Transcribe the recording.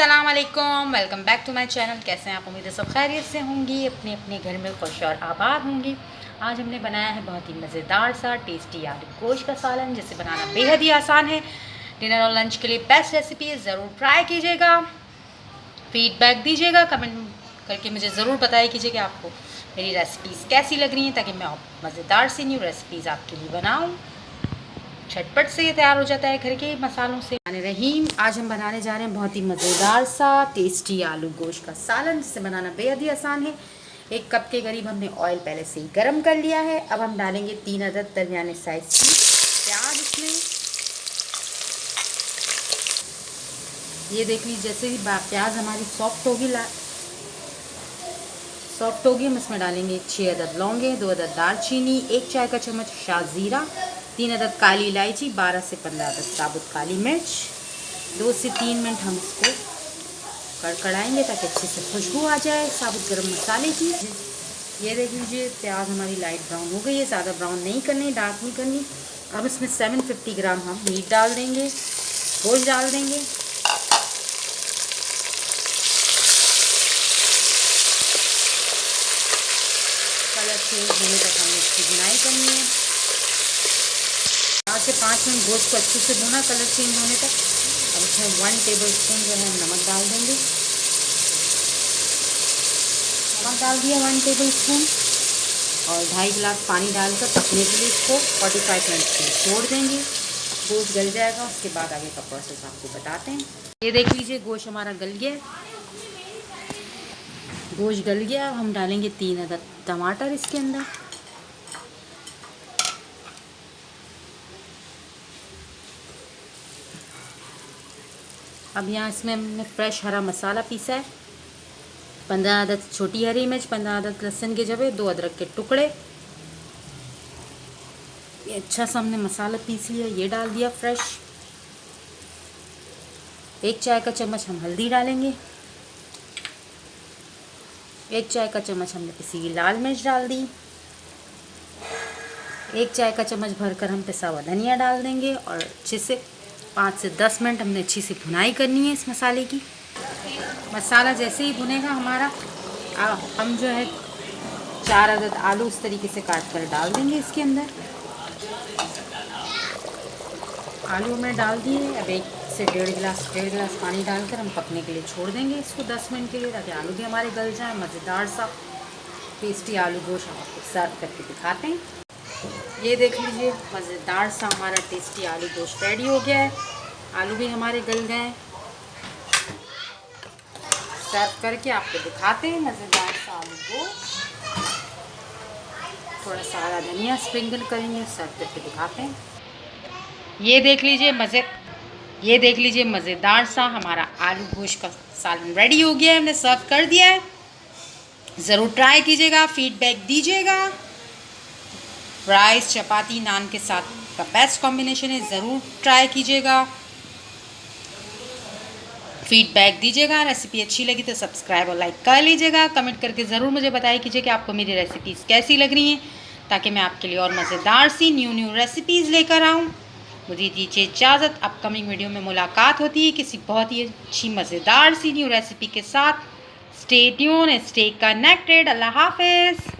अस्सलाम वालेकुम, welcome back to my channel. कैसे हैं आप? उम्मीद है सब खैरियत से होंगी, अपने अपने घर में खुश और आबाद होंगी। आज हमने बनाया है बहुत ही मज़ेदार सा टेस्टी आलू गोश्त का सालन, जिसे बनाना बेहद ही आसान है। डिनर और लंच के लिए बेस्ट रेसिपी है, ज़रूर ट्राई कीजिएगा। फीडबैक दीजिएगा, कमेंट करके मुझे ज़रूर बताया कीजिए कि आपको मेरी रेसिपीज़ कैसी लग रही हैं, ताकि मैं मज़ेदार सी न्यू रेसिपीज़ आपके लिए बनाऊँ। झटपट से ये तैयार हो जाता है घर के मसालों से। रहीम, आज हम बनाने जा रहे हैं बहुत ही मज़ेदार सा टेस्टी आलू गोश्त का सालन, जिसे बनाना बेहद ही आसान है। 1 कप के करीब हमने ऑयल पहले से ही गर्म कर लिया है। अब हम डालेंगे 3 अदद दरमियाने साइज की प्याज इसमें। ये देख लीजिए, जैसे ही प्याज हमारी सॉफ्ट होगी हम इसमें डालेंगे 6 अदद लौंगे, 2 अदद दालचीनी, 1 चाय का चम्मच शाज़ीरा, 3 अदद काली इलायची, 12 से 15 अदद साबुत काली मिर्च। 2 से 3 मिनट हम इसको कड़कड़ाएंगे ताकि अच्छे से खुशबू आ जाए साबुत गरम मसाले की। ये देख लीजिए, प्याज हमारी लाइट ब्राउन हो गई है, ज़्यादा ब्राउन नहीं करनी, डार्क नहीं करनी। अब इसमें 750 ग्राम हम मीट डाल देंगे, गोश्त डाल देंगे। कलर चेंज होने तक हमें इसकी भुनाई करनी है। 4 से 5 मिनट गोश्त को अच्छे से भुना, कलर चेंज होने तक। अब इसमें 1 टेबल स्पून जो है नमक डाल देंगे। नमक डाल दिया 1 टेबल स्पून, और 2.5 गिलास पानी डालकर पकने के लिए इसको 45 मिनट के लिए छोड़ देंगे। गोश्त गल जाएगा, उसके बाद आगे का प्रोसेस आपको बताते हैं। ये देख लीजिए, गोश्त हमारा गल गया। गोश्त गल गया, अब हम डालेंगे 3 अदद टमाटर इसके अंदर। अब यहाँ इसमें हमने फ्रेश हरा मसाला पीसा है। 15 अदद छोटी हरी मिर्च, 15 अदद लहसुन के जवे, 2 अदरक के टुकड़े। ये अच्छा सा हमने मसाला पीस लिया, ये डाल दिया फ्रेश। 1 चाय का चम्मच हम हल्दी डालेंगे। 1 चाय का चम्मच हमने पिसी हुई लाल मिर्च डाल दी। 1 चाय का चम्मच भरकर हम पिसा हुआ धनिया डाल देंगे, और अच्छे से 5 से 10 मिनट हमने अच्छी सी भुनाई करनी है इस मसाले की। मसाला जैसे ही भुनेगा हमारा, हम जो है 4 अदद आलू इस तरीके से काट कर डाल देंगे इसके अंदर। आलू में डाल दिए। अब 1 से 1.5 गिलास पानी डालकर हम पकने के लिए छोड़ देंगे इसको 10 मिनट के लिए, ताकि आलू भी हमारे गल जाए। मज़ेदार सा टेस्टी आलू गोश्त हम आपको सर्व करके दिखाते हैं। ये देख लीजिए, मज़ेदार सा हमारा टेस्टी आलू गोश्त रेडी हो गया है। आलू भी हमारे गल गए हैं। सर्व करके आपको दिखाते हैं मज़ेदार सा आलू गोश्त। थोड़ा सा हरा धनिया स्प्रिंकल करेंगे, सर्व करके दिखाते हैं। ये देख लीजिए, मज़ेदार सा हमारा आलू गोश्त का सालन रेडी हो गया है। हमने सर्व कर दिया है। ज़रूर ट्राई कीजिएगा, फीडबैक दीजिएगा। राइस, चपाती, नान के साथ का बेस्ट कॉम्बिनेशन है, ज़रूर ट्राई कीजिएगा। फीडबैक दीजिएगा। रेसिपी अच्छी लगी तो सब्सक्राइब और लाइक कर लीजिएगा। कमेंट करके ज़रूर मुझे बताइए कीजिए कि आपको मेरी रेसिपीज़ कैसी लग रही हैं, ताकि मैं आपके लिए और मज़ेदार सी न्यू रेसिपीज़ लेकर आऊँ। मुझे दीजिए इजाज़त। अपकमिंग वीडियो में मुलाकात होती है किसी बहुत ही अच्छी मज़ेदार सी न्यू रेसिपी के साथ। Stay tune, stay connected. अल्लाह हाफ़िज़।